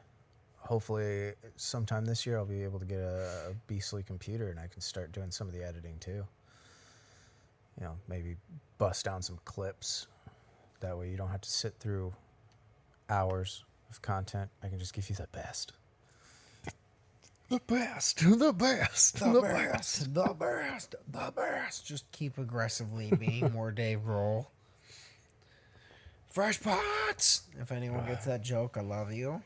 hopefully sometime this year I'll be able to get a beastly computer and I can start doing some of the editing too. You know, maybe bust down some clips. That way you don't have to sit through hours of content. I can just give you the best. The best. The best. The best. The best. The best. Just keep aggressively being more Dave Grohl. Fresh Pots. If anyone gets that joke, I love you.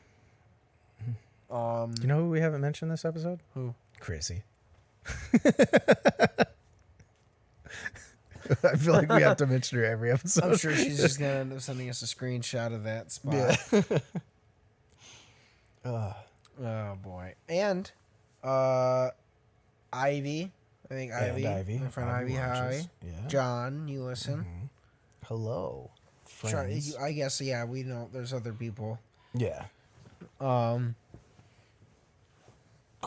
You know who we haven't mentioned this episode? Who? Chrissy. I feel like we have to mention her every episode. I'm sure she's just going to end up sending us a screenshot of that spot. Yeah. Oh, boy. And Ivy. I think Ivy. My friend Ivy, hi. Yeah. John, you listen. Hello, friends. I guess, yeah, we know there's other people. Yeah.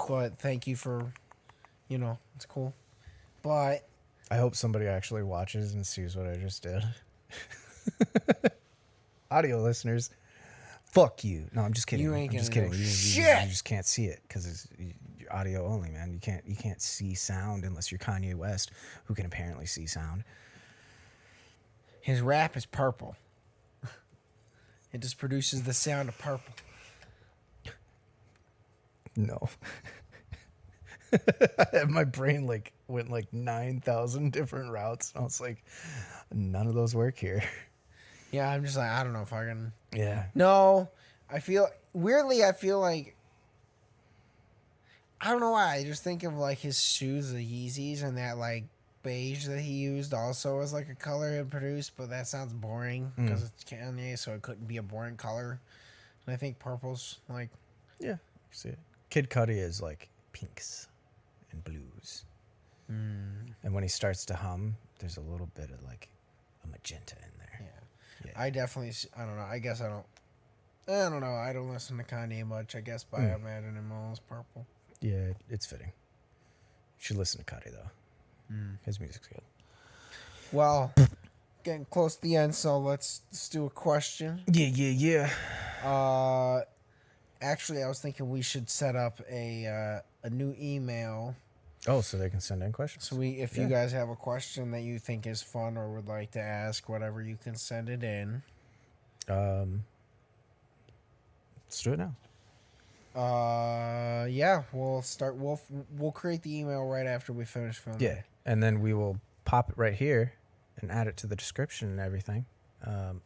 But thank you for, it's cool. But I hope somebody actually watches and sees what I just did. Audio listeners, fuck you. No, I'm just kidding. You ain't I'm just gonna kidding. know You shit. just can't see it because it's audio only, man. You can't see sound unless you're Kanye West, who can apparently see sound. His rap is purple. It just produces the sound of purple. No. My brain went 9,000 different routes. I was like, none of those work here. Yeah, I'm just like, I don't know if I can. Yeah. No, I feel like I don't know why. I just think of his shoes, the Yeezys, and that beige that he used also as a color he produced, but that sounds boring because it's Kanye, so it couldn't be a boring color. And I think purple's yeah, see it. Kid Cudi is pinks and blues. And when he starts to hum, there's a little bit of a magenta in there. Yeah. I definitely, I don't know. I guess I don't know. I don't listen to Kanye much, I guess, but I imagine him all as purple. Yeah, it's fitting. You should listen to Cudi, though. His music's good. Well, getting close to the end, so let's do a question. Yeah. Actually, I was thinking we should set up a new email. Oh, so they can send in questions. So if you guys have a question that you think is fun or would like to ask, whatever, you can send it in. Let's do it now. Yeah, we'll start. We'll create the email right after we finish filming. Yeah, and then we will pop it right here and add it to the description and everything.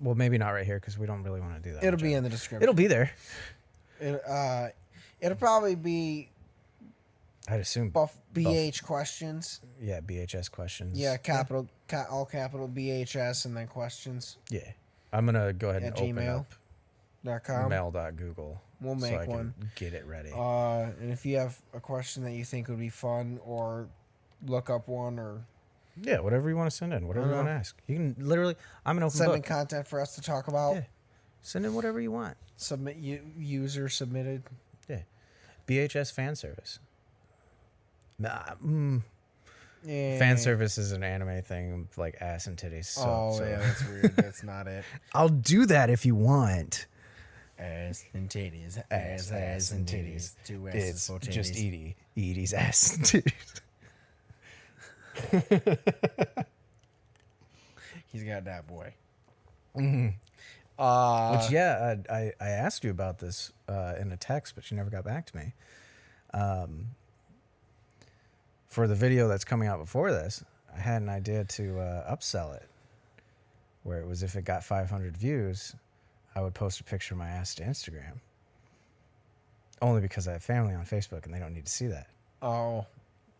Well, maybe not right here because we don't really want to do that. It'll be in the description. It'll be there. It'll probably be. I'd assume BH questions. Yeah, BHS questions. Yeah, all capital BHS and then questions. Yeah, I'm gonna go ahead and at open up gmail.com. mail.google. We'll make so I one. Can get it ready. And if you have a question that you think would be fun, or look up one, or whatever you want to send in, whatever you want to ask, you can literally. I'm an open book. Send in content for us to talk about. Yeah, send in whatever you want. Submit user submitted. Yeah, BHS fan service. Fan service is an anime thing, like ass and titties. So, yeah, that's weird. That's not it. I'll do that if you want. Ass and titties, ass and titties. Two asses, It's both titties. just Edie's ass and titties. He's got that boy. Which I asked you about this in a text, but you never got back to me. For the video that's coming out before this, I had an idea to upsell it, where it was if it got 500 views, I would post a picture of my ass to Instagram. Only because I have family on Facebook and they don't need to see that. Oh,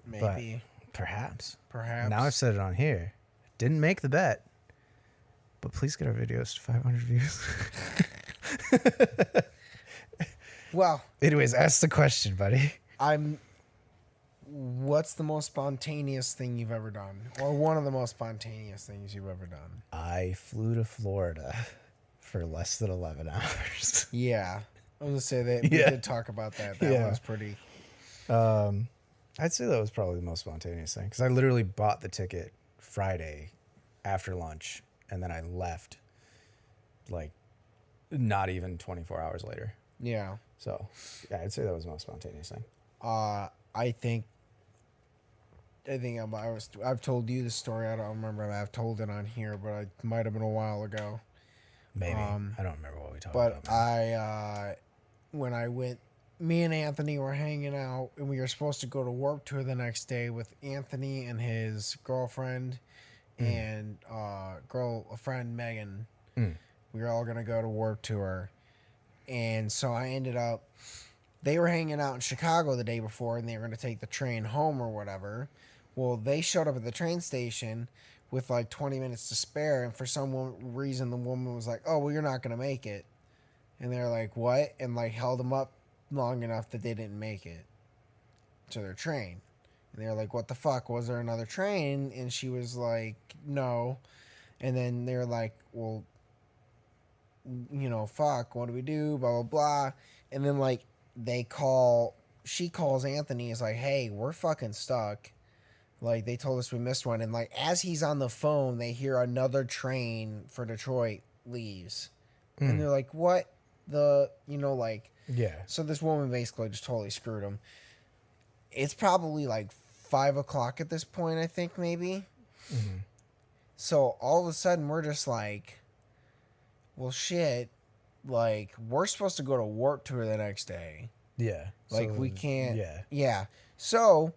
maybe. But perhaps. Perhaps. Now I've said it on here. Didn't make the bet. But please get our videos to 500 views. Well. Anyways, ask the question, buddy. What's the most spontaneous thing you've ever done? Or one of the most spontaneous things you've ever done? I flew to Florida for less than 11 hours. Yeah. I was going to say that we did talk about that. That was pretty... I'd say that was probably the most spontaneous thing. Because I literally bought the ticket Friday after lunch. And then I left, like, not even 24 hours later. Yeah. So, yeah, I'd say that was the most spontaneous thing. I think I've told you the story. I don't remember if I've told it on here, but it might have been a while ago. Maybe. I don't remember what we talked about. But When I went, me and Anthony were hanging out, and we were supposed to go to Warped Tour the next day with Anthony and his girlfriend and a friend, Megan. We were all going to go to Warped Tour. And so I ended up, they were hanging out in Chicago the day before, and they were going to take the train home or whatever. Well, they showed up at the train station with like 20 minutes to spare, and for some reason the woman was like, oh, well, you're not going to make it. And they're like, what? And like held them up long enough that they didn't make it to their train. And they're like, what the fuck? Was there another train? And she was like, no. And then they're like, well, you know, fuck, what do we do? Blah, blah, blah. And then like she calls Anthony, is like, hey, we're fucking stuck. Like, they told us we missed one. And like, as he's on the phone, they hear another train for Detroit leaves. And they're like, what? Yeah. So this woman basically just totally screwed him. It's probably like 5 o'clock at this point, I think, maybe. So all of a sudden, we're just like, well, shit. Like, we're supposed to go to Warped Tour the next day. Yeah. Like, we can't. Yeah. Yeah. So,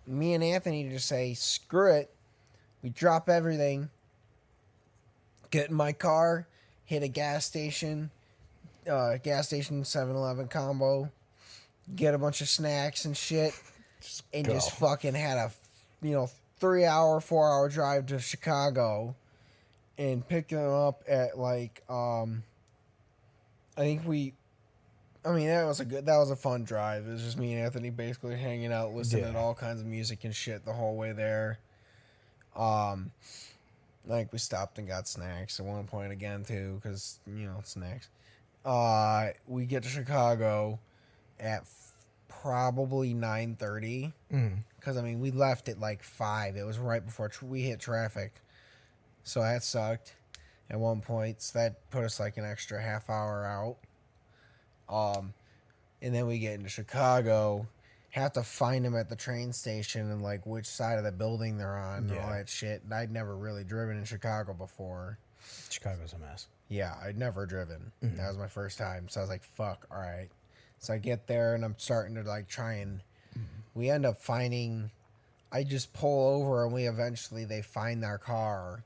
me and Anthony just say, screw it. We drop everything. Get in my car. Hit a gas station. 7-Eleven combo. Get a bunch of snacks and shit. Just fucking had a, 3-hour, 4-hour drive to Chicago. And picked them up at like, that was a fun drive. It was just me and Anthony basically hanging out, listening to all kinds of music and shit the whole way there. Like, we stopped and got snacks at one point again, too, because, snacks. We get to Chicago at probably 9:30. Because, we left at like 5. It was right before we hit traffic. So that sucked at one point. So that put us like an extra half hour out. And then we get into Chicago, have to find them at the train station and like which side of the building they're on and all that shit. And I'd never really driven in Chicago before. Chicago's a mess. Yeah, I'd never driven. That was my first time. So I was like, fuck, all right. So I get there and I'm starting to like try and we end up finding, I just pull over and they find our car.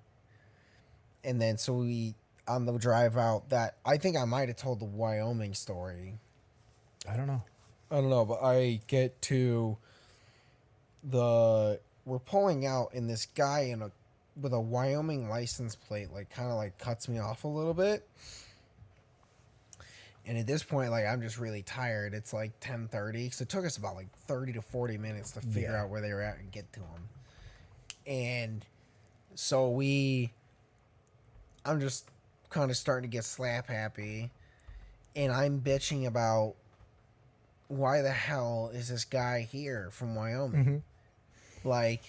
And then so we, on the drive out, that I think I might have told the Wyoming story. I don't know, but I get to we're pulling out and this guy with a Wyoming license plate, like kind of like cuts me off a little bit. And at this point, like, I'm just really tired. It's like 10:30. So it took us about like 30 to 40 minutes to figure out where they were at and get to them. And so I'm just kind of starting to get slap happy. And I'm bitching about why the hell is this guy here from Wyoming? Like,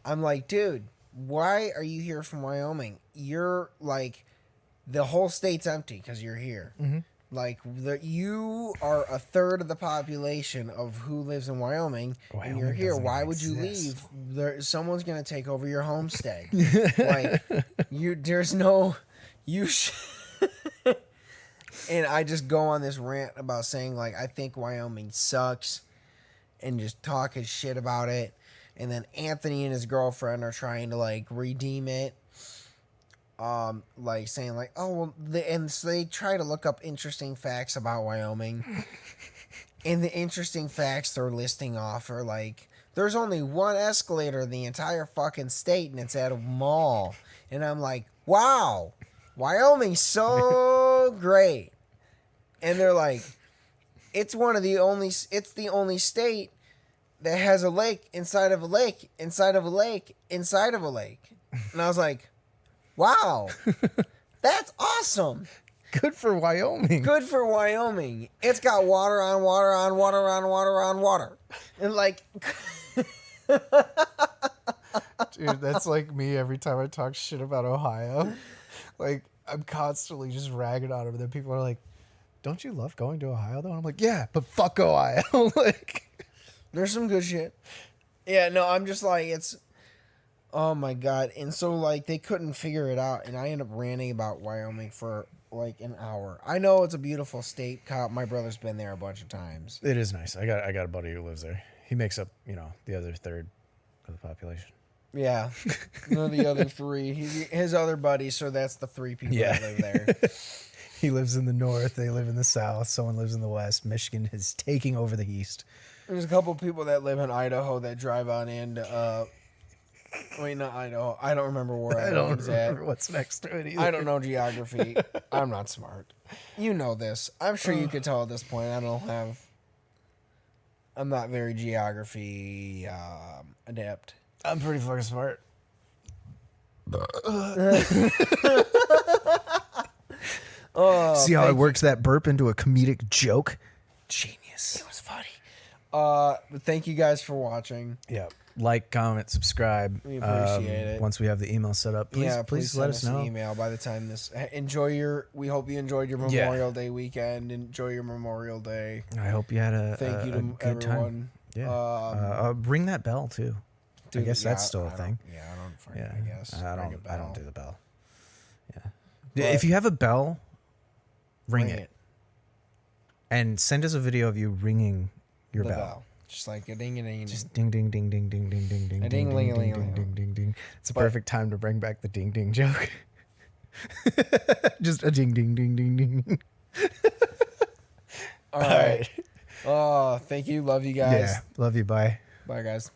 I'm like, dude, why are you here from Wyoming? You're like, the whole state's empty because you're here. Like, you are a third of the population of who lives in Wyoming and you're here. Why would you leave? Someone's going to take over your homestead. Like, there's no, and I just go on this rant about saying, like, I think Wyoming sucks and just talking shit about it. And then Anthony and his girlfriend are trying to, like, redeem it. Like, saying, like, oh, well, and so they try to look up interesting facts about Wyoming. And the interesting facts they're listing off are like, there's only one escalator in the entire fucking state, and it's at a mall. And I'm like, wow, Wyoming's so great. And they're like, it's the only state that has a lake inside of a lake inside of a lake inside of a lake. And I was like, wow, that's awesome. Good for Wyoming. Good for Wyoming. It's got water on water on water on water on water. And like, Dude, that's like me every time I talk shit about Ohio. Like, I'm constantly just ragging on them. And then people are like, don't you love going to Ohio, though? And I'm like, yeah, but fuck Ohio. Like, there's some good shit. Yeah, no, I'm just like, it's, oh my God. And so, like, they couldn't figure it out. And I ended up ranting about Wyoming for, like, an hour. I know it's a beautiful state. My brother's been there a bunch of times. it is nice. I got a buddy who lives there. He makes up, the other third of the population. Yeah. No, the other three. His other buddy, so that's the three people that live there. He lives in the north. They live in the south. Someone lives in the west. Michigan is taking over the east. There's a couple people that live in Idaho that drive on into, wait, not Idaho. I don't remember where I don't remember at. what's next to it either. I don't know geography. I'm not smart. You know this. I'm sure you could tell at this point. I'm not very geography adept. I'm pretty fucking smart. See how it works that burp into a comedic joke? Genius. It was funny. But thank you guys for watching. Yeah. Like, comment, subscribe. We appreciate it. Once we have the email set up, please let us know. An email by the time this. We hope you enjoyed your Memorial Day weekend. Enjoy your Memorial Day. I hope you had a Thank you to good everyone. Time. Yeah. Ring that bell too. I guess that's still a thing. I guess. I don't do the bell. Yeah. But if you have a bell, ring it. And send us a video of you ringing your bell. Just like a ding a ding. Just ding ding ding ding ding ding ding ding A ding ding ling ding ling ding ling. ding ding ding. It's a perfect time to bring back the ding ding joke. Just a ding ding ding ding ding. All right. Oh, thank you. Love you guys. Yeah. Love you. Bye. Bye, guys.